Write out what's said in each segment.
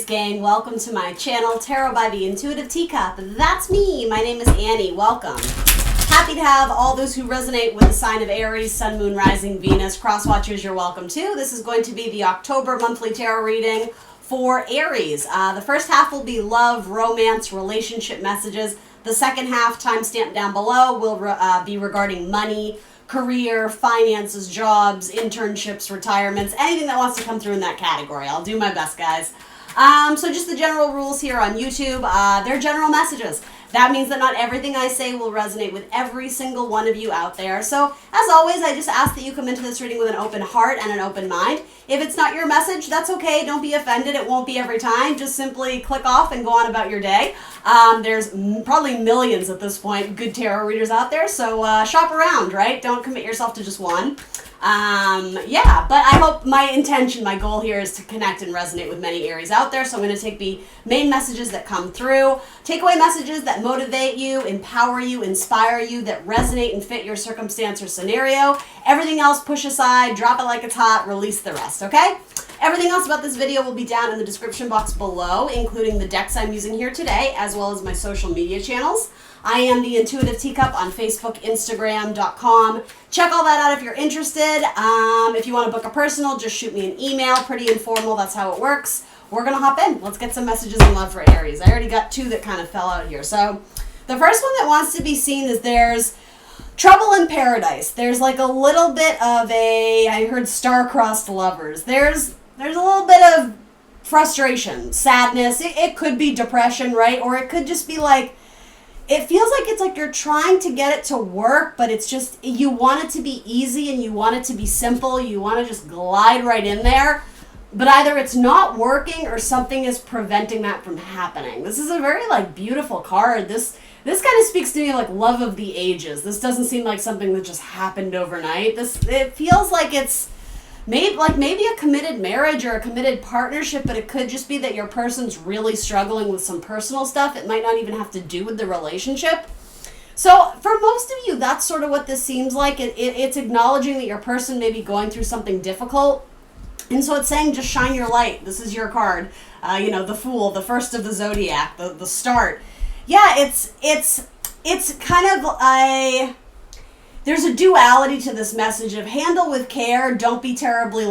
gang, welcome to my channel, Tarot by the Intuitive Teacup. That's me. My name is Annie. Welcome. Happy to have all those who resonate with the sign of Aries, Sun, Moon, Rising, Venus. Cross watchers, you're welcome too. This is going to be the October monthly tarot reading for Aries. The first half will be love, romance, relationship messages. The second half, timestamp down below, will be regarding money, career, finances, jobs, internships, retirements, anything that wants to come through in that category. I'll do my best, guys. So just the general rules here on YouTube. They're general messages. That means that not everything I say will resonate with every single one of you out there. So, as always, I just ask that you come into this reading with an open heart and an open mind. If it's not your message, that's okay. Don't be offended. It won't be every time. Just simply click off and go on about your day. There's probably millions at this point good tarot readers out there, so shop around, right? Don't commit yourself to just one. Yeah, but I hope my goal here is to connect and resonate with many Aries out there. So I'm going to take the main messages that come through, takeaway messages that motivate you, empower you, inspire you, that resonate and fit your circumstance or scenario. Everything else, push aside, drop it like it's hot, release the rest, okay? Everything else about this video will be down in the description box below, including the decks I'm using here today, as well as my social media channels. I am the Intuitive Teacup on Facebook, Instagram.com. Check all that out if you're interested. If you want to book a personal, just shoot me an email. Pretty informal, that's how it works. We're going to hop in. Let's get some messages in love for Aries. I already got two that kind of fell out here. So the first one that wants to be seen is there's trouble in paradise. There's like a little bit of I heard star-crossed lovers. There's a little bit of frustration, sadness. It could be depression, right? Or it could just be like, it feels like it's like you're trying to get it to work, but it's just, you want it to be easy and you want it to be simple. You want to just glide right in there, but either it's not working or something is preventing that from happening. This is a very beautiful card. This kind of speaks to me like love of the ages. This doesn't seem like something that just happened overnight. It feels like it's maybe a committed marriage or a committed partnership, but it could just be that your person's really struggling with some personal stuff. It might not even have to do with the relationship. So for most of you, that's sort of what this seems like. It's acknowledging that your person may be going through something difficult. And so it's saying, just shine your light. This is your card. The Fool, the first of the zodiac, the start. Yeah, it's kind of there's a duality to this message of handle with care. Don't be terribly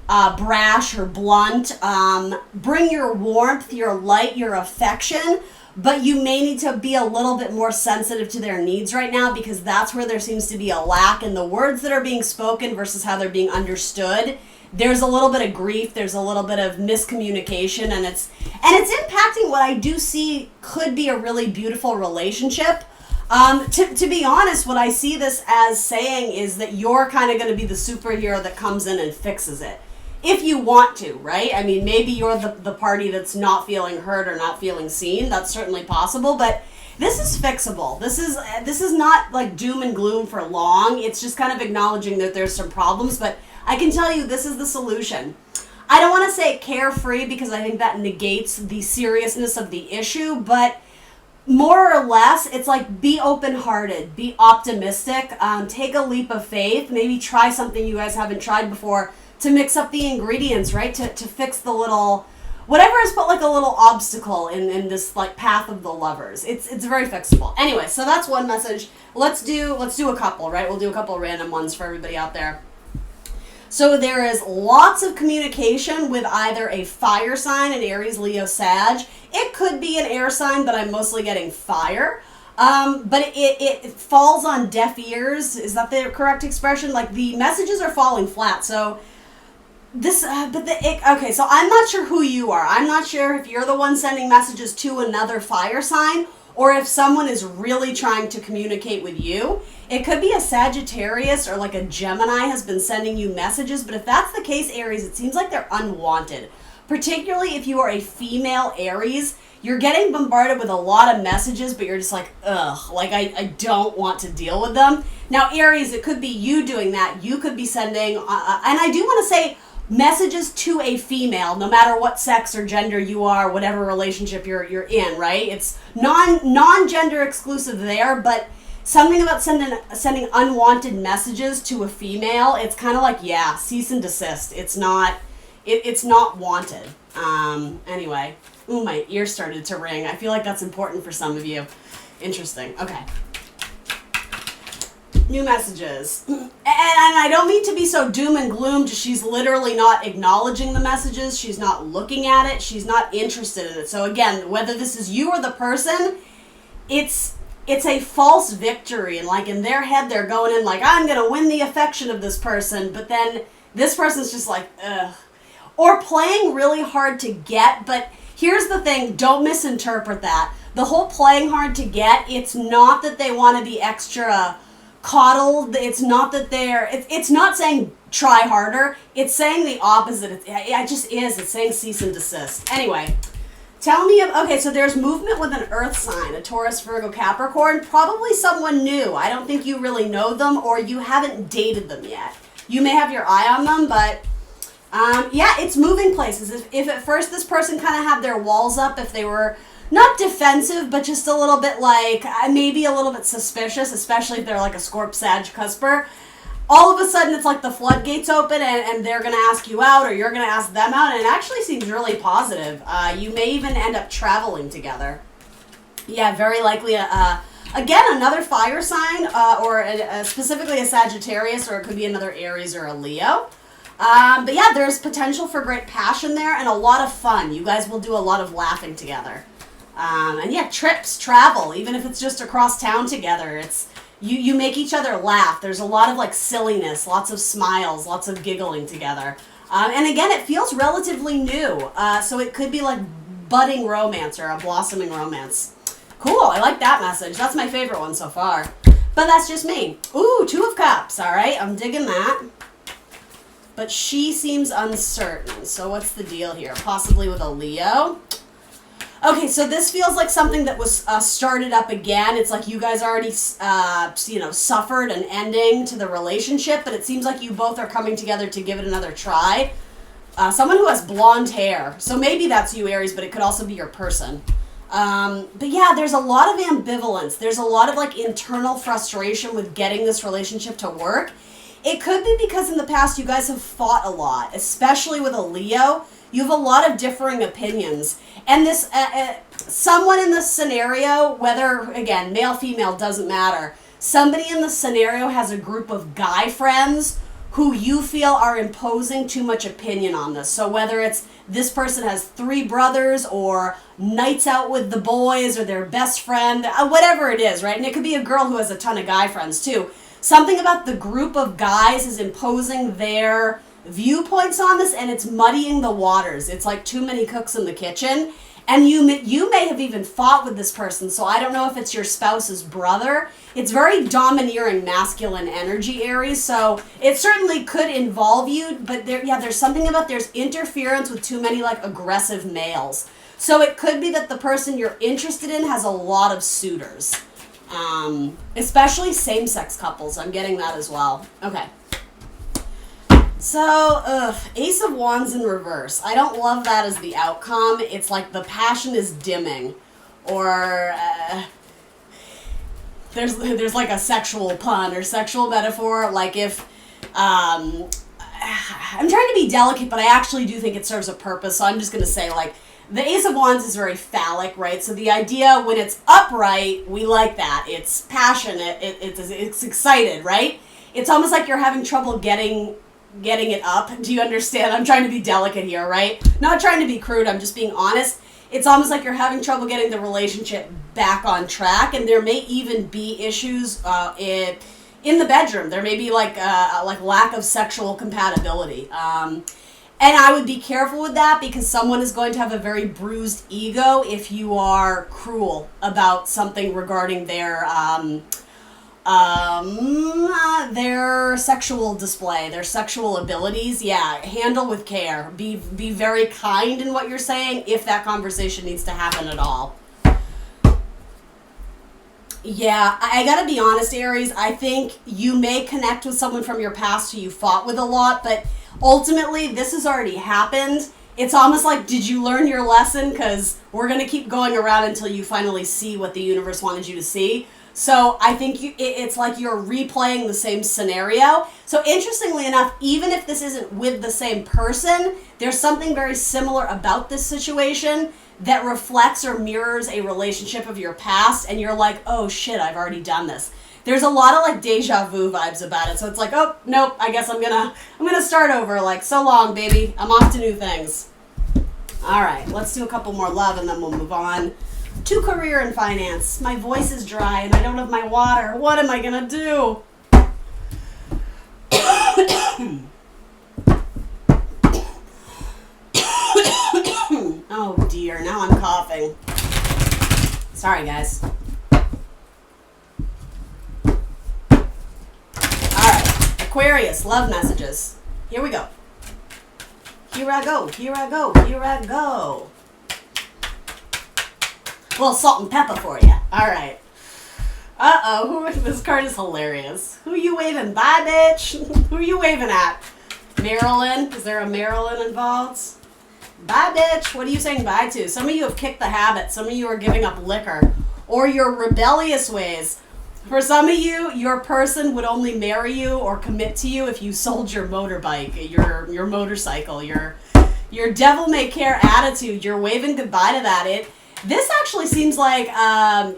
brash or blunt. Bring your warmth, your light, your affection, but you may need to be a little bit more sensitive to their needs right now, because that's where there seems to be a lack in the words that are being spoken versus how they're being understood. There's a little bit of grief, there's a little bit of miscommunication, and it's impacting what I do see could be a really beautiful relationship. To be honest, what I see this as saying is that you're kind of going to be the superhero that comes in and fixes it. If you want to, right? I mean, maybe you're the party that's not feeling heard or not feeling seen. That's certainly possible, but this is fixable. This is not like doom and gloom for long. It's just kind of acknowledging that there's some problems, but I can tell you this is the solution. I don't want to say carefree because I think that negates the seriousness of the issue, but more or less, it's like, be open-hearted, be optimistic, take a leap of faith, maybe try something you guys haven't tried before to mix up the ingredients, right? To fix the little, whatever has put like a little obstacle in this path of the lovers. It's very fixable. Anyway, so that's one message. Let's do a couple, right? We'll do a couple random ones for everybody out there. So there is lots of communication with either a fire sign, an Aries, Leo, Sag. It could be an air sign, but I'm mostly getting fire. But it falls on deaf ears. Is that the correct expression? Like, the messages are falling flat. So this, okay, so I'm not sure who you are. I'm not sure if you're the one sending messages to another fire sign, or if someone is really trying to communicate with you. It could be a Sagittarius or like a Gemini has been sending you messages, but if that's the case, Aries, it seems like they're unwanted. Particularly if you are a female Aries, you're getting bombarded with a lot of messages, but you're just like, ugh, I don't want to deal with them. Now, Aries, it could be you doing that. You could be sending, and I do want to say, messages to a female, no matter what sex or gender you are, whatever relationship you're in, right? It's non-gender exclusive there, but something about sending unwanted messages to a female, it's kind of like, yeah, cease and desist. It's not It's not wanted. Anyway. Ooh, my ear started to ring. I feel like that's important for some of you. Interesting. Okay. New messages. And I don't mean to be so doom and gloom, just she's literally not acknowledging the messages. She's not looking at it. She's not interested in it. So again, whether this is you or the person, it's a false victory. And like in their head, they're going in like, I'm going to win the affection of this person. But then this person's just like, ugh. Or playing really hard to get. But here's the thing. Don't misinterpret that. The whole playing hard to get, it's not that they want to be extra coddled. It's not that it's not saying try harder. It's saying the opposite. It just is. It's saying cease and desist. Anyway, tell me, okay, so there's movement with an earth sign, a Taurus, Virgo, Capricorn, probably someone new. I don't think you really know them or you haven't dated them yet. You may have your eye on them, but yeah, it's moving places. If at first this person kind of had their walls up, if they were not defensive, but just a little bit like, maybe a little bit suspicious, especially if they're like a Scorp, Sag, Cusper. All of a sudden, it's like the floodgates open and they're going to ask you out or you're going to ask them out. And it actually seems really positive. You may even end up traveling together. Yeah, very likely. Again, another fire sign or specifically a Sagittarius, or it could be another Aries or a Leo. But yeah, there's potential for great passion there and a lot of fun. You guys will do a lot of laughing together. And yeah, trips, travel, even if it's just across town together, it's you make each other laugh. There's a lot of like silliness, lots of smiles, lots of giggling together. And again, it feels relatively new. So it could be like budding romance or a blossoming romance. Cool, I like that message. That's my favorite one so far. But that's just me. Ooh, 2 of Cups, all right, I'm digging that. But she seems uncertain. So what's the deal here? Possibly with a Leo. Okay, so this feels like something that was started up again. It's like you guys already, suffered an ending to the relationship, but it seems like you both are coming together to give it another try. Someone who has blonde hair. So maybe that's you, Aries, but it could also be your person. But yeah, there's a lot of ambivalence. There's a lot of like internal frustration with getting this relationship to work. It could be because in the past you guys have fought a lot, especially with a Leo. You have a lot of differing opinions. And this, someone in this scenario, whether, again, male, female, doesn't matter. Somebody in the scenario has a group of guy friends who you feel are imposing too much opinion on this. So whether it's this person has 3 brothers or nights out with the boys or their best friend, whatever it is, right? And it could be a girl who has a ton of guy friends too. Something about the group of guys is imposing their viewpoints on this, and it's muddying the waters. It's like too many cooks in the kitchen, and you may have even fought with this person. So I don't know if it's your spouse's brother. It's very domineering masculine energy, Aries, so it certainly could involve you, but there's something about there's interference with too many like aggressive males. So it could be that the person you're interested in has a lot of suitors, especially same-sex couples. I'm getting that as well. Okay. So, Ace of Wands in reverse. I don't love that as the outcome. It's like the passion is dimming. Or, there's like a sexual pun or sexual metaphor. Like if, I'm trying to be delicate, but I actually do think it serves a purpose. So I'm just going to say like, the Ace of Wands is very phallic, right? So the idea when it's upright, we like that. It's passionate. It's excited, right? It's almost like you're having trouble getting it up. Do you understand? I'm trying to be delicate here, right? Not trying to be crude. I'm just being honest. It's almost like you're having trouble getting the relationship back on track, and there may even be issues in the bedroom. There may be like lack of sexual compatibility. And I would be careful with that because someone is going to have a very bruised ego if you are cruel about something regarding their sexual display, their sexual abilities. Yeah, handle with care. Be very kind in what you're saying if that conversation needs to happen at all. Yeah, I gotta be honest, Aries. I think you may connect with someone from your past who you fought with a lot, but ultimately, this has already happened. It's almost like, did you learn your lesson? Because we're going to keep going around until you finally see what the universe wanted you to see. So I think it's like you're replaying the same scenario. So interestingly enough, even if this isn't with the same person, there's something very similar about this situation that reflects or mirrors a relationship of your past, and you're like, oh shit, I've already done this. There's a lot of like deja vu vibes about it. So it's like, oh nope, I guess I'm gonna start over. Like, so long, baby. I'm off to new things. All right, let's do a couple more love and then we'll move on to career and finance. My voice is dry and I don't have my water. What am I gonna do? Oh dear, now I'm coughing. Sorry guys. Alright, Aquarius, love messages. Here we go. Here I go, here I go, here I go. A little salt and pepper for you. Alright. Uh-oh, this card is hilarious. Who you waving? Bye, bitch. Who are you waving at? Marilyn? Is there a Marilyn involved? Bye, bitch. What are you saying bye to? Some of you have kicked the habit. Some of you are giving up liquor. Or your rebellious ways. For some of you, your person would only marry you or commit to you if you sold your motorbike, your motorcycle, your devil may care attitude. You're waving goodbye to that. This actually seems like,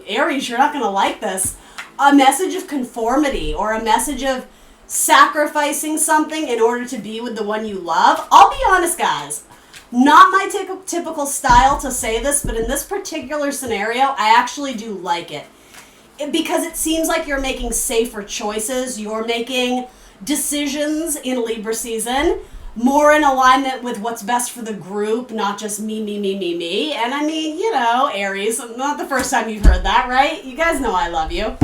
Aries, you're not going to like this, a message of conformity or a message of sacrificing something in order to be with the one you love. I'll be honest, guys. Not my typical style to say this, but in this particular scenario, I actually do like it. Because it seems like you're making safer choices. You're making decisions in Libra season more in alignment with what's best for the group, not just me. And I mean, you know, Aries, not the first time you've heard that, right? You guys know I love you.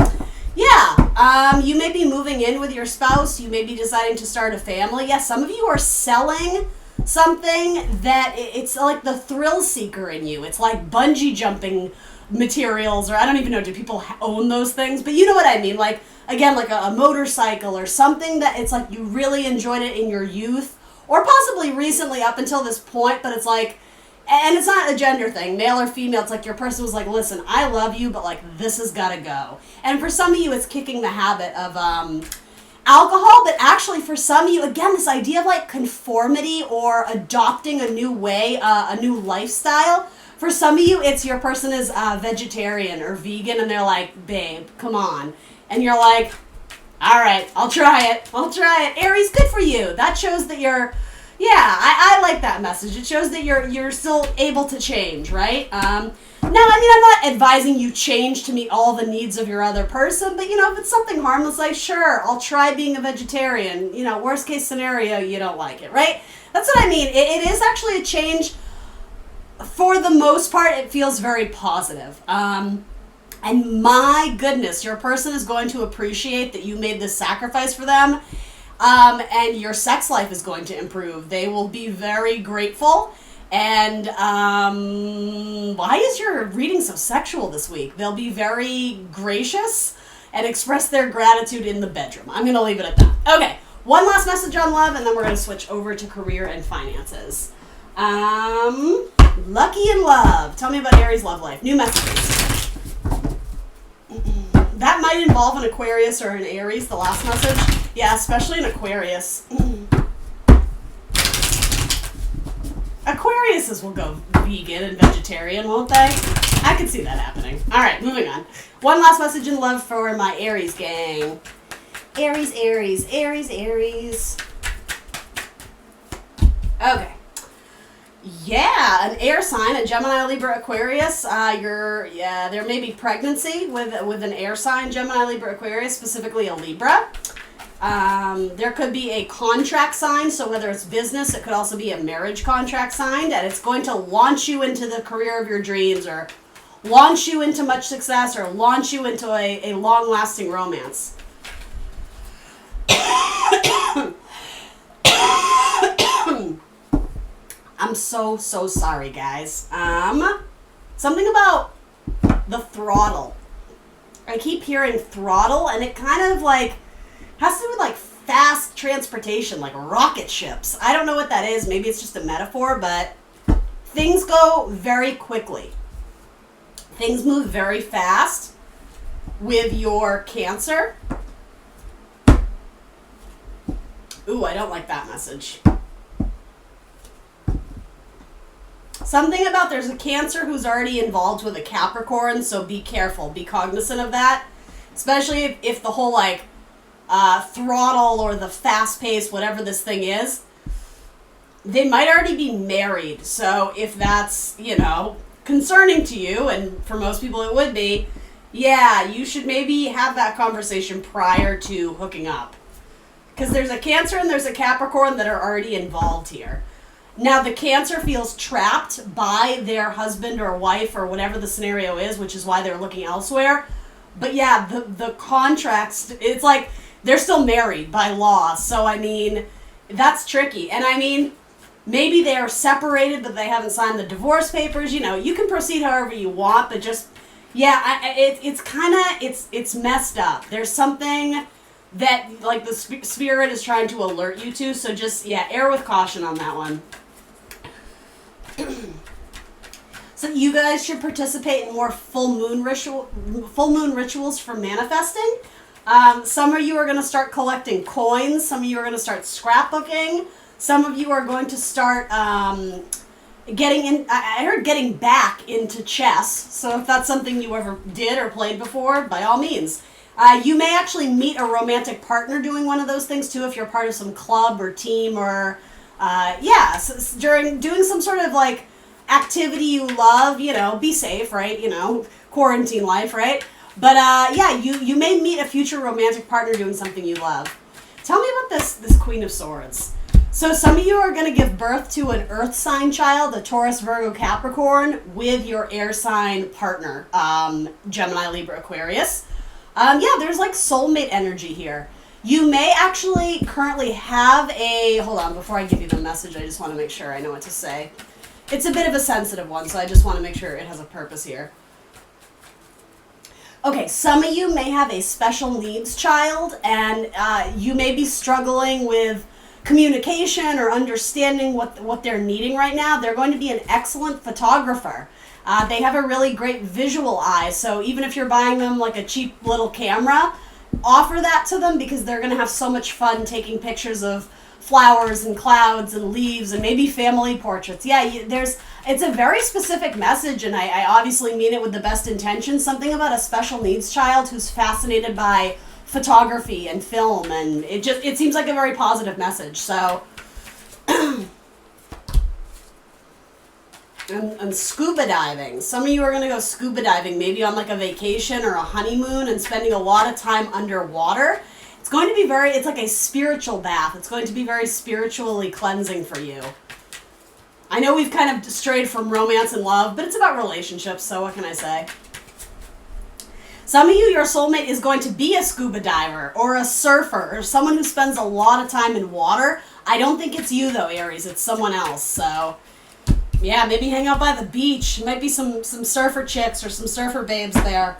Yeah, you may be moving in with your spouse. You may be deciding to start a family. Yes, some of you are selling something that it's like the thrill seeker in you. It's like bungee jumping materials, or I don't even know, do people own those things? But you know what I mean. Like, again, like a motorcycle or something that it's like you really enjoyed it in your youth. Or possibly recently up until this point, but it's like, and it's not a gender thing, male or female, it's like your person was like, listen, I love you, but like, this has got to go. And for some of you, it's kicking the habit of alcohol, but actually for some of you, again, this idea of like conformity or adopting a new way, a new lifestyle. For some of you, it's your person is vegetarian or vegan, and they're like, babe, come on. And you're like, all right, I'll try it. Aries, good for you. That shows that you're, I like that message. It shows that you're still able to change, right? Now, I mean, I'm not advising you change to meet all the needs of your other person, but, you know, if it's something harmless, like, sure, I'll try being a vegetarian. You know, worst case scenario, you don't like it, right? That's what I mean. It is actually a change. For the most part, it feels very positive. And my goodness, your person is going to appreciate that you made this sacrifice for them. And your sex life is going to improve. They will be very grateful. And why is your reading so sexual this week? They'll be very gracious and express their gratitude in the bedroom. I'm going to leave it at that. Okay, one last message on love, and then we're going to switch over to career and finances. Lucky in love. Tell me about Aries' love life. New messages. That might involve an Aquarius or an Aries, the last message. Yeah, especially an Aquarius. Aquariuses will go vegan and vegetarian, won't they? I could see that happening. All right, moving on. One last message in love for my Aries gang. Aries. Okay. Yeah, an air sign, a Gemini, Libra, Aquarius. There may be pregnancy with an air sign, Gemini, Libra, Aquarius, specifically a Libra. There could be a contract signed, so whether it's business, it could also be a marriage contract signed, and it's going to launch you into the career of your dreams, or launch you into much success, or launch you into a long-lasting romance. I'm so sorry, guys. Something about the throttle. I keep hearing throttle, and it kind of like has to do with like fast transportation, like rocket ships. I don't know what that is. Maybe it's just a metaphor, but things go very quickly. Things move very fast. with your Cancer. Ooh, I don't like that message. Something about there's a Cancer who's already involved with a Capricorn, so be careful. Be cognizant of that. Especially if the whole, like, throttle or the fast-paced, whatever this thing is, they might already be married. So if that's, you know, concerning to you, and for most people it would be, yeah, you should maybe have that conversation prior to hooking up. Because there's a Cancer and there's a Capricorn that are already involved here. Now, the Cancer feels trapped by their husband or wife or whatever the scenario is, which is why they're looking elsewhere. But yeah, the contracts, it's like they're still married by law. So, I mean, that's tricky. And I mean, maybe they're separated, but they haven't signed the divorce papers. You know, you can proceed however you want, but just, yeah, it's kind of, it's messed up. There's something that, like, the spirit is trying to alert you to. So just, yeah, err with caution on that one. So you guys should participate in more full moon rituals for manifesting. Some of you are going to start collecting coins. Some of you are going to start scrapbooking. Some of you are going to start getting back into chess. So if that's something you ever did or played before, by all means. You may actually meet a romantic partner doing one of those things too, if you're part of some club or team or, during doing some sort of like activity you love, you know, be safe, right? You know, quarantine life, right? But you may meet a future romantic partner doing something you love. Tell me about this Queen of Swords. So some of you are going to give birth to an earth sign child, a Taurus, Virgo, Capricorn, with your air sign partner, Gemini, Libra, Aquarius. There's like soulmate energy here. You may actually currently have hold on, before I give you the message, I just want to make sure I know what to say. It's a bit of a sensitive one, so I just want to make sure it has a purpose here. Okay, some of you may have a special needs child, and you may be struggling with communication or understanding what they're needing right now. They're going to be an excellent photographer. They have a really great visual eye, so even if you're buying them like a cheap little camera, offer that to them because they're going to have so much fun taking pictures of flowers and clouds and leaves and maybe family portraits. Yeah, it's a very specific message, and I obviously mean it with the best intentions. Something about a special needs child who's fascinated by photography and film, and it seems like a very positive message. So and scuba diving. Some of you are going to go scuba diving, maybe on like a vacation or a honeymoon and spending a lot of time underwater. It's going to be it's like a spiritual bath. It's going to be very spiritually cleansing for you. I know we've kind of strayed from romance and love, but it's about relationships, so what can I say? Some of you, your soulmate is going to be a scuba diver or a surfer or someone who spends a lot of time in water. I don't think it's you though, Aries. It's someone else, so yeah, maybe hang out by the beach. Might be some surfer chicks or some surfer babes there.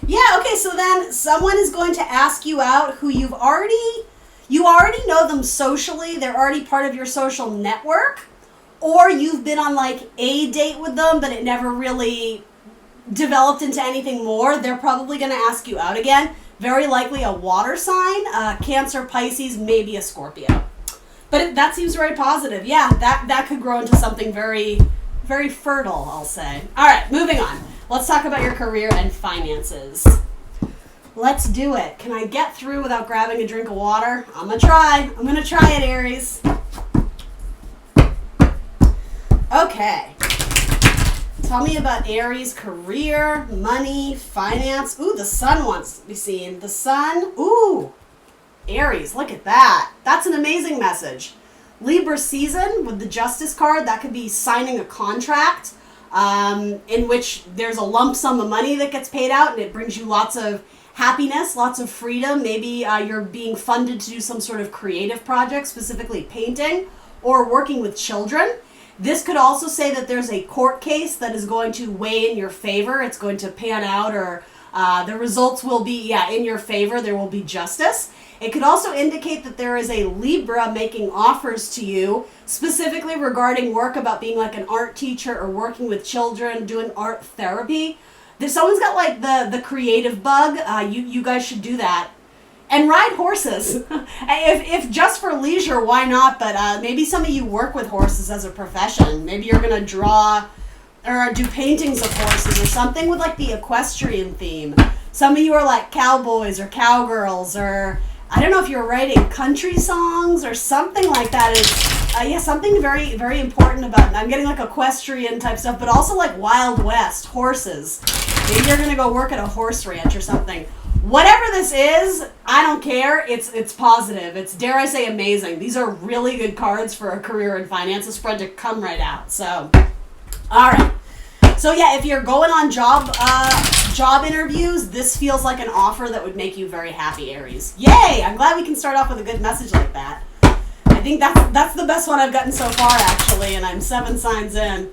Yeah, okay, so then someone is going to ask you out who you already know them socially. They're already part of your social network. Or you've been on like a date with them, but it never really developed into anything more. They're probably going to ask you out again. Very likely a water sign, Cancer, Pisces, maybe a Scorpio. But that seems very positive. Yeah, that could grow into something very, very fertile, I'll say. All right, moving on. Let's talk about your career and finances. Let's do it. Can I get through without grabbing a drink of water? I'm going to try. I'm going to try it, Aries. Okay. Tell me about Aries' career, money, finance. Ooh, the sun wants to be seen. The sun. Ooh. Aries, look at that. That's an amazing message. Libra season with the Justice card. That could be signing a contract in which there's a lump sum of money that gets paid out, and it brings you lots of happiness, lots of freedom. Maybe you're being funded to do some sort of creative project, specifically painting or working with children. This could also say that there's a court case that is going to weigh in your favor. It's going to pan out, or the results will be, in your favor. There will be justice. It could also indicate that there is a Libra making offers to you, specifically regarding work, about being like an art teacher or working with children, doing art therapy. If someone's got like the creative bug, you guys should do that. And ride horses. if just for leisure, why not? But maybe some of you work with horses as a profession. Maybe you're going to draw or do paintings of horses or something with like the equestrian theme. Some of you are like cowboys or cowgirls, or I don't know if you're writing country songs or something like that. It's something very, very important about, I'm getting like equestrian type stuff, but also like Wild West, horses. Maybe you're going to go work at a horse ranch or something. Whatever this is, I don't care. It's positive. It's, dare I say, amazing. These are really good cards for a career and finances spread to come right out. So, all right. So yeah, if you're going on job interviews, this feels like an offer that would make you very happy, Aries. Yay! I'm glad we can start off with a good message like that. I think that's the best one I've gotten so far, actually, and I'm 7 signs in.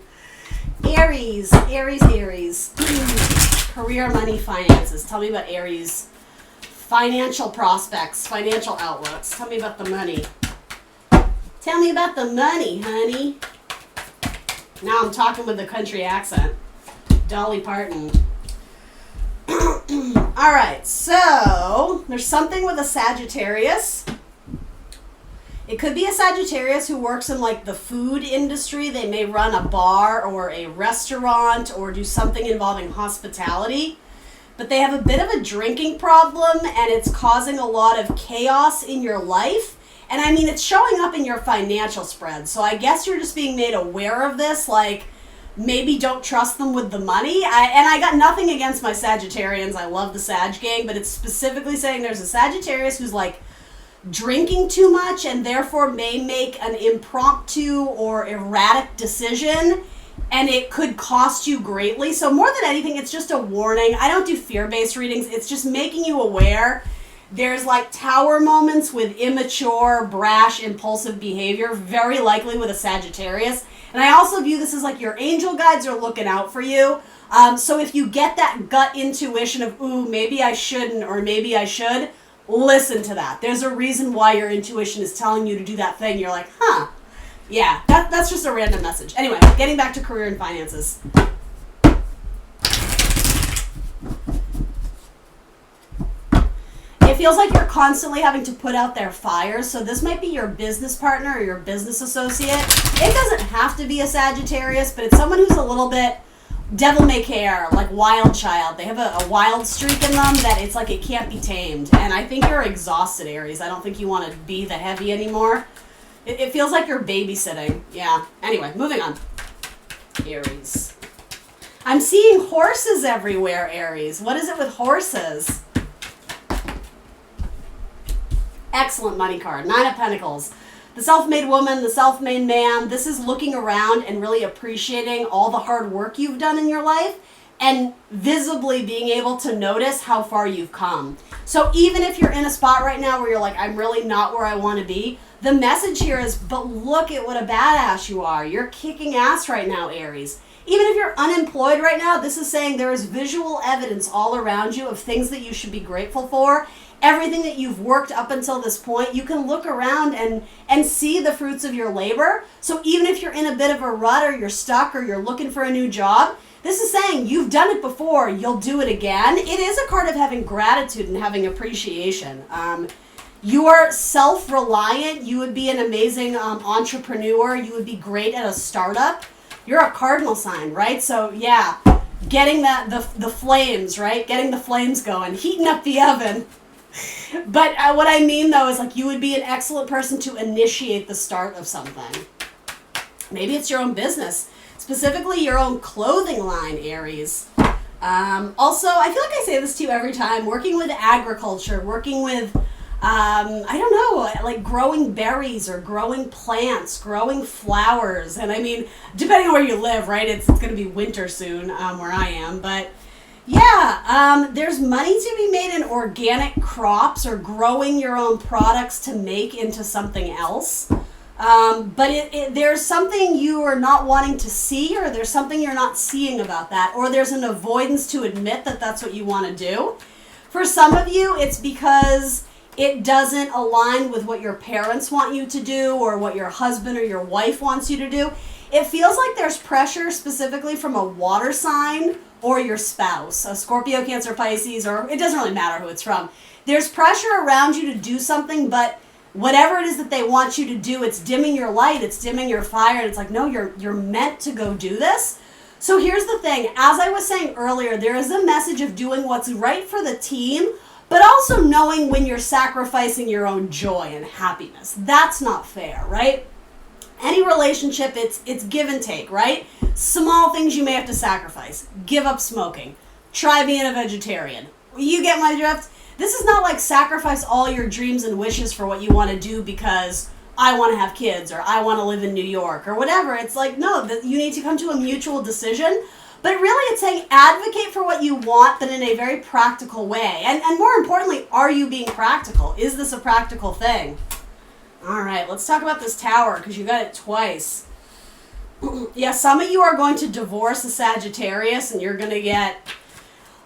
Aries. Career, money, finances. Tell me about Aries. Financial prospects, financial outlooks. Tell me about the money. Tell me about the money, honey. Now I'm talking with a country accent. Dolly Parton. All right, so there's something with a Sagittarius. It could be a Sagittarius who works in like the food industry. They may run a bar or a restaurant or do something involving hospitality. But they have a bit of a drinking problem and it's causing a lot of chaos in your life. And I mean, it's showing up in your financial spread. So I guess you're just being made aware of this. Like, maybe don't trust them with the money. I got nothing against my Sagittarians. I love the Sag gang. But it's specifically saying there's a Sagittarius who's like, drinking too much and therefore may make an impromptu or erratic decision, and it could cost you greatly. So more than anything, it's just a warning. I don't do fear-based readings. It's just making you aware. There's like tower moments with immature, brash, impulsive behavior, very likely with a Sagittarius. And I also view this as like your angel guides are looking out for you. So if you get that gut intuition of, ooh, maybe I shouldn't or maybe I should, listen to that. There's a reason why your intuition is telling you to do that thing. You're like, huh, yeah, that's just a random message. Anyway, getting back to career and finances. It feels like you're constantly having to put out their fires. So this might be your business partner or your business associate. It doesn't have to be a Sagittarius, but it's someone who's a little bit devil may care, like wild child. They have a wild streak in them that it's like it can't be tamed. And I think you're exhausted, Aries. I don't think you want to be the heavy anymore. It feels like you're babysitting. Yeah. Anyway, moving on. Aries. I'm seeing horses everywhere, Aries. What is it with horses? Excellent money card. 9 of Pentacles. The self-made woman, the self-made man, this is looking around and really appreciating all the hard work you've done in your life and visibly being able to notice how far you've come. So even if you're in a spot right now where you're like, I'm really not where I want to be, the message here is, but look at what a badass you are. You're kicking ass right now, Aries. Even if you're unemployed right now, this is saying there is visual evidence all around you of things that you should be grateful for. Everything that you've worked up until this point, you can look around and see the fruits of your labor. So even if you're in a bit of a rut or you're stuck or you're looking for a new job, this is saying you've done it before, you'll do it again. It is a card of having gratitude and having appreciation. You are self-reliant. You would be an amazing entrepreneur. You would be great at a startup. You're a cardinal sign, right? So yeah, getting the flames, right? Getting the flames going, heating up the oven. But what I mean, though, is like you would be an excellent person to initiate the start of something. Maybe it's your own business, specifically your own clothing line, Aries. Also, I feel like I say this to you every time, working with agriculture, working with, I don't know, like growing berries or growing plants, growing flowers. And I mean, depending on where you live, right, it's going to be winter soon where I am, but yeah, there's money to be made in organic crops or growing your own products to make into something else. But there's something you are not wanting to see, or there's something you're not seeing about that, or there's an avoidance to admit that that's what you want to do. For some of you, it's because it doesn't align with what your parents want you to do or what your husband or your wife wants you to do. It feels like there's pressure specifically from a water sign or your spouse, a Scorpio, Cancer, Pisces, or it doesn't really matter who it's from. There's pressure around you to do something, but whatever it is that they want you to do, it's dimming your light, it's dimming your fire, and it's like, no, you're meant to go do this. So here's the thing, as I was saying earlier, there is a message of doing what's right for the team, but also knowing when you're sacrificing your own joy and happiness. That's not fair, right? Any relationship, it's give and take, right? Small things you may have to sacrifice. Give up smoking. Try being a vegetarian. You get my drift? This is not like sacrifice all your dreams and wishes for what you want to do because I want to have kids or I want to live in New York or whatever. It's like, no, you need to come to a mutual decision. But really it's saying advocate for what you want, but in a very practical way. And more importantly, are you being practical? Is this a practical thing? All right, let's talk about this Tower because you got it twice. Yeah, some of you are going to divorce a Sagittarius and you're going to get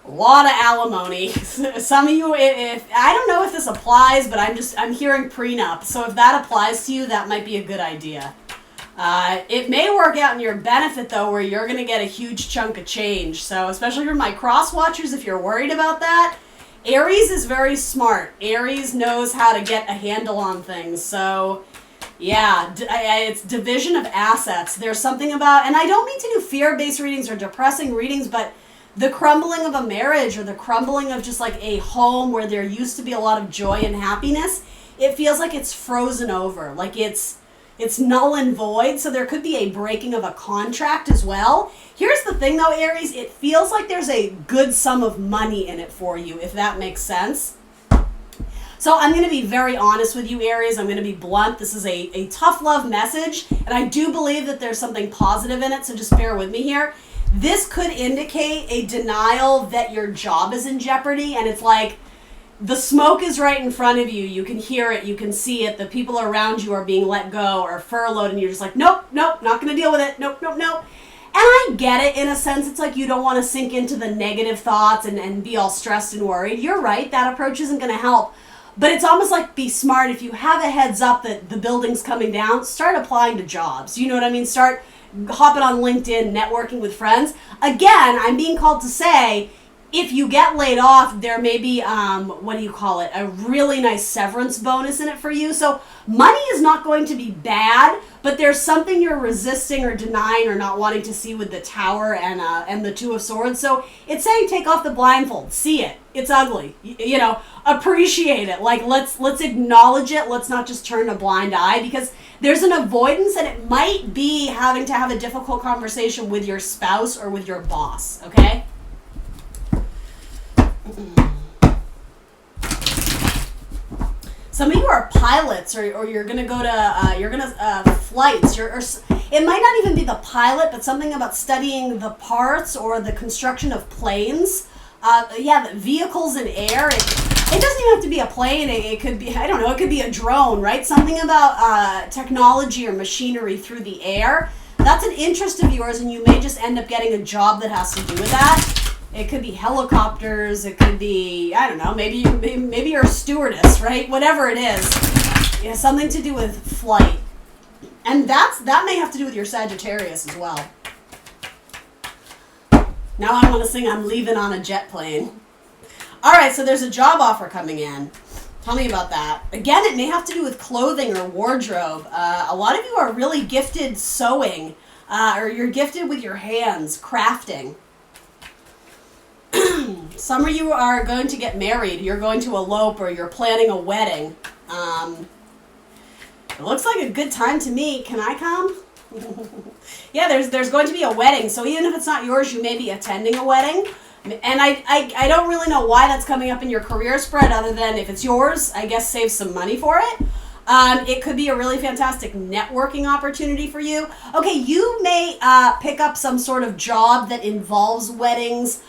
a lot of alimony. Some of you, if I don't know if this applies, but I'm hearing prenup. So if that applies to you, that might be a good idea. It may work out in your benefit, though, where you're going to get a huge chunk of change. So especially for my cross watchers, if you're worried about that, Aries is very smart. Aries knows how to get a handle on things. So yeah, it's division of assets. There's something about, and I don't mean to do fear-based readings or depressing readings, but the crumbling of a marriage or the crumbling of just like a home where there used to be a lot of joy and happiness, it feels like it's frozen over. Like it's null and void, so there could be a breaking of a contract as well. Here's the thing though, Aries, it feels like there's a good sum of money in it for you, if that makes sense. So I'm going to be very honest with you, Aries. I'm going to be blunt. This is a tough love message, and I do believe that there's something positive in it, so just bear with me here. This could indicate a denial that your job is in jeopardy, and it's like, the smoke is right in front of you. You can hear it. You can see it. The people around you are being let go or furloughed, and you're just like, nope, not going to deal with it. Nope. And I get it in a sense. It's like you don't want to sink into the negative thoughts and be all stressed and worried. You're right. That approach isn't going to help. But it's almost like be smart. If you have a heads up that the building's coming down, start applying to jobs. You know what I mean? Start hopping on LinkedIn, networking with friends. Again, I'm being called to say, if you get laid off, there may be, a really nice severance bonus in it for you. So money is not going to be bad, but there's something you're resisting or denying or not wanting to see with the Tower and the Two of Swords. So it's saying take off the blindfold. See it. It's ugly. Appreciate it. Like, let's acknowledge it. Let's not just turn a blind eye, because there's an avoidance, and it might be having to have a difficult conversation with your spouse or with your boss, okay? Some of you are pilots, or you're gonna go to flights. It might not even be the pilot, but something about studying the parts or the construction of planes. The vehicles in air. It doesn't even have to be a plane. It could be, I don't know, it could be a drone, right? Something about technology or machinery through the air. That's an interest of yours, and you may just end up getting a job that has to do with that. It could be helicopters. It could be, I don't know, maybe you're a stewardess, right? Whatever it is, it has something to do with flight. And that may have to do with your Sagittarius as well. Now I want to sing I'm Leaving on a Jet Plane. All right, so there's a job offer coming in. Tell me about that. Again, it may have to do with clothing or wardrobe. A lot of you are really gifted sewing, or you're gifted with your hands, crafting. Some of you are going to get married. You're going to elope, or you're planning a wedding. It looks like a good time to me. Can I come? Yeah, there's going to be a wedding. So even if it's not yours, you may be attending a wedding. And I don't really know why that's coming up in your career spread, other than if it's yours, I guess save some money for it. It could be a really fantastic networking opportunity for you. Okay, you may pick up some sort of job that involves weddings.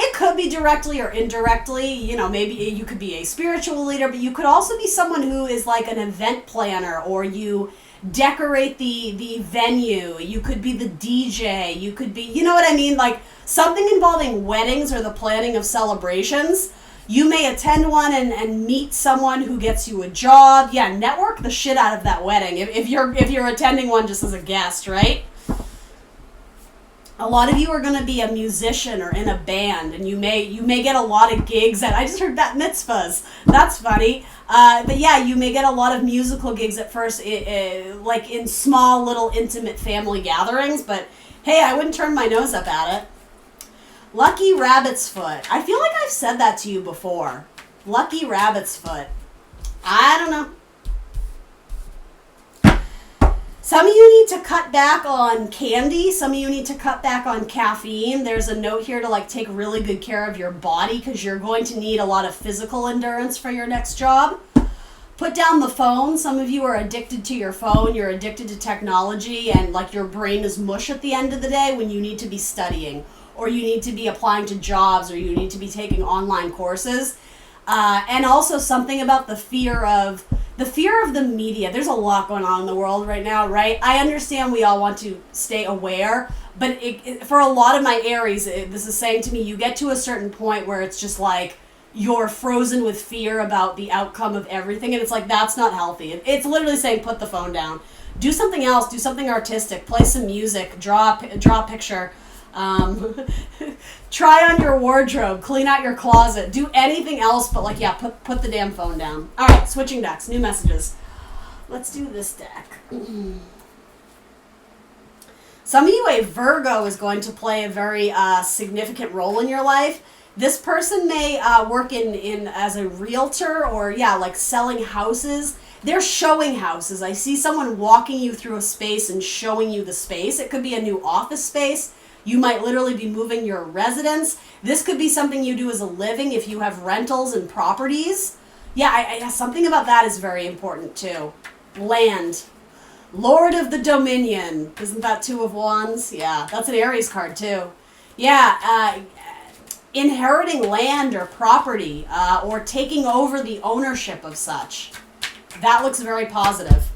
It could be directly or indirectly. Maybe you could be a spiritual leader, but you could also be someone who is like an event planner, or you decorate the venue. You could be the DJ. You could be, you know what I mean? Like something involving weddings or the planning of celebrations. You may attend one and meet someone who gets you a job. Yeah, network the shit out of that wedding if you're attending one just as a guest, right? A lot of you are going to be a musician or in a band, and you may get a lot of gigs. I just heard bat mitzvahs. That's funny. But yeah, you may get a lot of musical gigs at first, like in small, little, intimate family gatherings. But hey, I wouldn't turn my nose up at it. Lucky rabbit's foot. I feel like I've said that to you before. Lucky rabbit's foot. I don't know. Some of you need to cut back on candy. Some of you need to cut back on caffeine. There's a note here to like take really good care of your body because you're going to need a lot of physical endurance for your next job. Put down the phone. Some of you are addicted to your phone. You're addicted to technology and like your brain is mush at the end of the day when you need to be studying or you need to be applying to jobs or you need to be taking online courses. And also something about the fear of the media. There's a lot going on in the world right now, right? I understand we all want to stay aware, but for a lot of my Aries, this is saying to me, you get to a certain point where it's just like you're frozen with fear about the outcome of everything, and it's like, that's not healthy. It's literally saying put the phone down. Do something else. Do something artistic. Play some music. Draw a picture. Try on your wardrobe, clean out your closet, do anything else but like, yeah, put the damn phone down. All right, switching decks, new messages. Let's do this deck. Some of you, a Virgo, is going to play a very significant role in your life. This person may work in as a realtor or, yeah, like selling houses. They're showing houses. I see someone walking you through a space and showing you the space. It could be a new office space. You might literally be moving your residence. This could be something you do as a living if you have rentals and properties. Yeah, something about that is very important too. Land. Lord of the Dominion. Isn't that Two of Wands? Yeah, that's an Aries card too. Yeah, inheriting land or property or taking over the ownership of such. That looks very positive.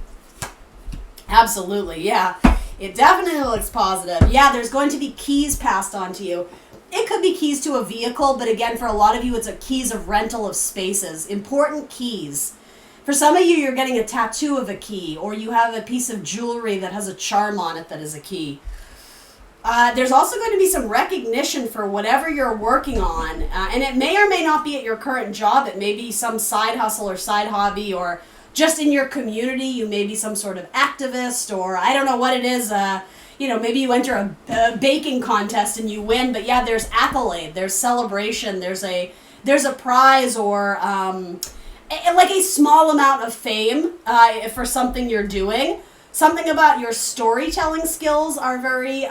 Absolutely, yeah. It definitely looks positive. Yeah, there's going to be keys passed on to you. It could be keys to a vehicle, but again, for a lot of you, it's a keys of rental of spaces. Important keys. For some of you, you're getting a tattoo of a key, or you have a piece of jewelry that has a charm on it that is a key. There's also going to be some recognition for whatever you're working on, and it may or may not be at your current job. It may be some side hustle or side hobby, or just in your community. You may be some sort of activist, or I don't know what it is. Maybe you enter a baking contest and you win, but yeah, there's accolade, there's celebration, there's a prize, or like a small amount of fame for something you're doing. Something about your storytelling skills are very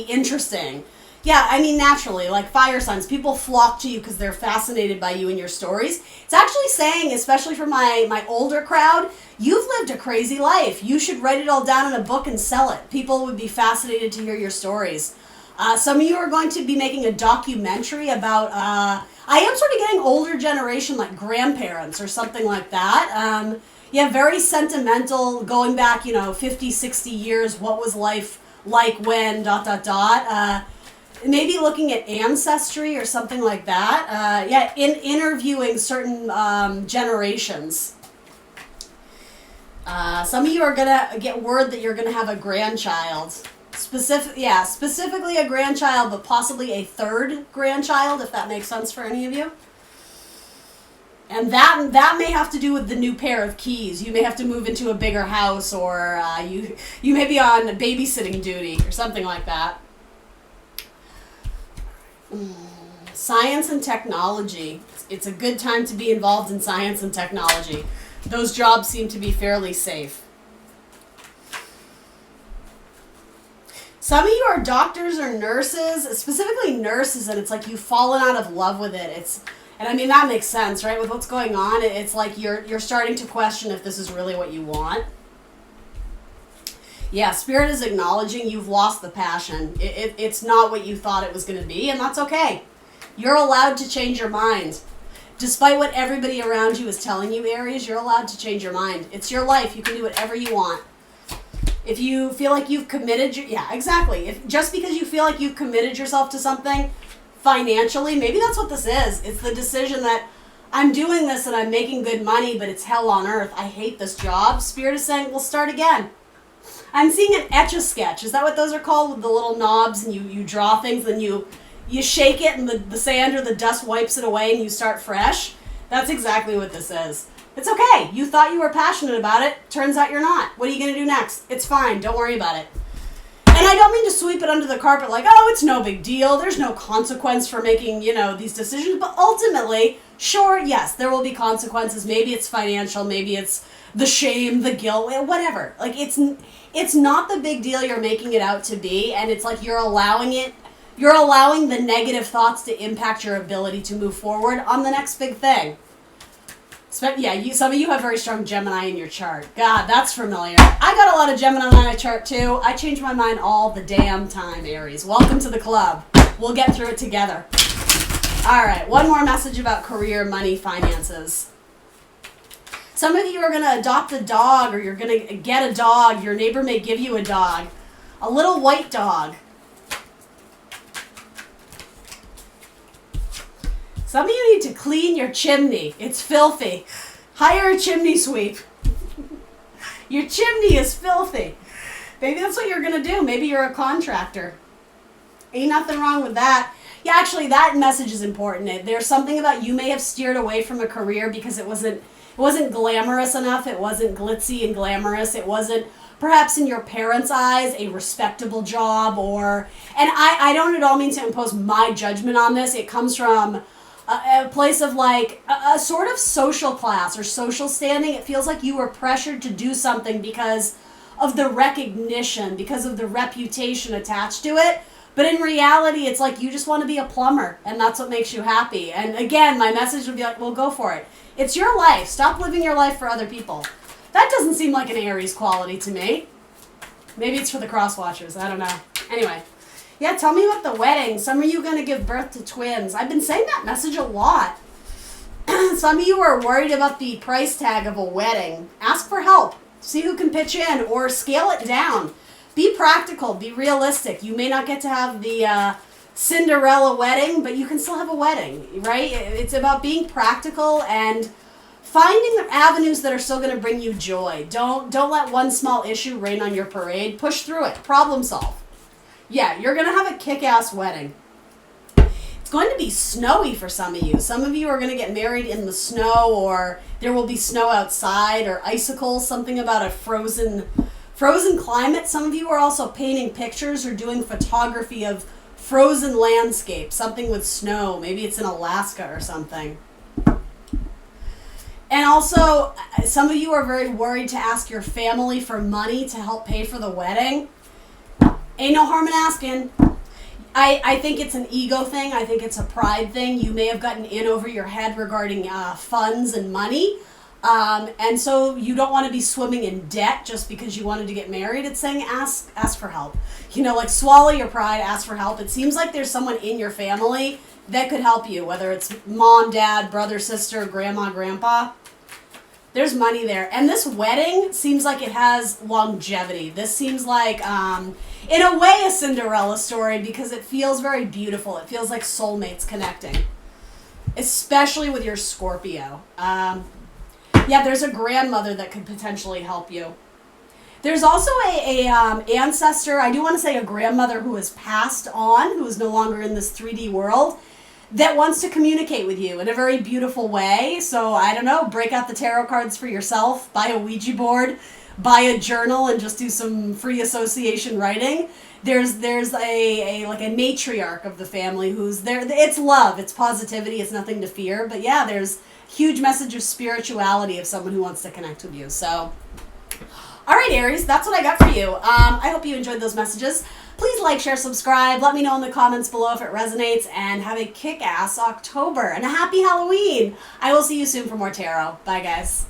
interesting. Yeah, I mean, naturally, like fire signs, people flock to you because they're fascinated by you and your stories. It's actually saying, especially for my older crowd, you've lived a crazy life. You should write it all down in a book and sell it. People would be fascinated to hear your stories. Some of you are going to be making a documentary about, I am sort of getting older generation, like grandparents or something like that. Yeah, very sentimental, going back, 50, 60 years, what was life like when, ... Maybe looking at ancestry or something like that. Interviewing certain generations. Some of you are gonna get word that you're gonna have a grandchild. Specifically a grandchild, but possibly a third grandchild, if that makes sense for any of you. And that may have to do with the new pair of keys. You may have to move into a bigger house, or you may be on babysitting duty or something like that. Science and technology. It's a good time to be involved in science and technology. Those jobs seem to be fairly safe. Some of you are doctors or nurses, specifically nurses, and it's like you've fallen out of love with it. And I mean, that makes sense, right? With what's going on, it's like you're starting to question if this is really what you want. Yeah, Spirit is acknowledging you've lost the passion. It's not what you thought it was going to be, and that's okay. You're allowed to change your mind. Despite what everybody around you is telling you, Aries, you're allowed to change your mind. It's your life. You can do whatever you want. If you feel like you've committed, exactly. Just because you feel like you've committed yourself to something financially, maybe that's what this is. It's the decision that I'm doing this and I'm making good money, but it's hell on earth. I hate this job. Spirit is saying, we'll start again. I'm seeing an Etch-a-Sketch. Is that what those are called, with the little knobs, and you draw things, and you shake it, and the sand or the dust wipes it away, and you start fresh? That's exactly what this is. It's okay. You thought you were passionate about it. Turns out you're not. What are you going to do next? It's fine. Don't worry about it. And I don't mean to sweep it under the carpet like, oh, it's no big deal. There's no consequence for making, these decisions. But ultimately, sure, yes, there will be consequences. Maybe it's financial. Maybe it's the shame, the guilt, whatever. Like, it's not the big deal you're making it out to be. And it's like you're allowing the negative thoughts to impact your ability to move forward on the next big thing. Yeah, some of you have very strong Gemini in your chart. God, that's familiar. I got a lot of Gemini in my chart too. I change my mind all the damn time, Aries. Welcome to the club. We'll get through it together. All right, one more message about career, money, finances. Some of you are going to adopt a dog, or you're going to get a dog. Your neighbor may give you a dog. A little white dog. Some of you need to clean your chimney. It's filthy. Hire a chimney sweep. Your chimney is filthy. Maybe that's what you're going to do. Maybe you're a contractor. Ain't nothing wrong with that. Yeah, actually, that message is important. There's something about you may have steered away from a career because it wasn't glamorous enough. It wasn't glitzy and glamorous. It wasn't, perhaps in your parents' eyes, a respectable job, and I don't at all mean to impose my judgment on this. It comes from a place of like a sort of social class or social standing. It feels like you were pressured to do something because of the recognition, because of the reputation attached to it. But in reality, it's like you just want to be a plumber, and that's what makes you happy. And again, my message would be like, well, go for it. It's your life. Stop living your life for other people. That doesn't seem like an Aries quality to me. Maybe it's for the cross-watchers. I don't know. Anyway. Yeah, tell me about the wedding. Some of you going to give birth to twins. I've been saying that message a lot. Some of you are worried about the price tag of a wedding. Ask for help. See who can pitch in, or scale it down. Be practical. Be realistic. You may not get to have the Cinderella wedding, but you can still have a wedding, right? It's about being practical and finding the avenues that are still going to bring you joy. Don't let one small issue rain on your parade. Push through it. Problem solve. Yeah, you're going to have a kick-ass wedding. It's going to be snowy for some of you. Some of you are going to get married in the snow, or there will be snow outside, or icicles, something about a frozen climate. Some of you are also painting pictures or doing photography of frozen landscapes, something with snow. Maybe it's in Alaska or something. And also, some of you are very worried to ask your family for money to help pay for the wedding. Ain't no harm in asking. I think it's an ego thing. I think it's a pride thing. You may have gotten in over your head regarding funds and money. And so you don't want to be swimming in debt just because you wanted to get married. It's saying ask for help. Like swallow your pride, ask for help. It seems like there's someone in your family that could help you, whether it's mom, dad, brother, sister, grandma, grandpa. There's money there. And this wedding seems like it has longevity. This seems like, in a way, a Cinderella story, because it feels very beautiful. It feels like soulmates connecting, especially with your Scorpio. Yeah, there's a grandmother that could potentially help you. There's also a ancestor, I do want to say a grandmother who has passed on, who is no longer in this 3D world, that wants to communicate with you in a very beautiful way. So, I don't know, break out the tarot cards for yourself, buy a Ouija board, buy a journal, and just do some free association writing. There's a matriarch of the family who's there. It's love, it's positivity, it's nothing to fear. But yeah, there's a huge message of spirituality of someone who wants to connect with you. So, all right, Aries, that's what I got for you. I hope you enjoyed those messages. Please like, share, subscribe. Let me know in the comments below if it resonates. And have a kick-ass October. And a happy Halloween. I will see you soon for more tarot. Bye, guys.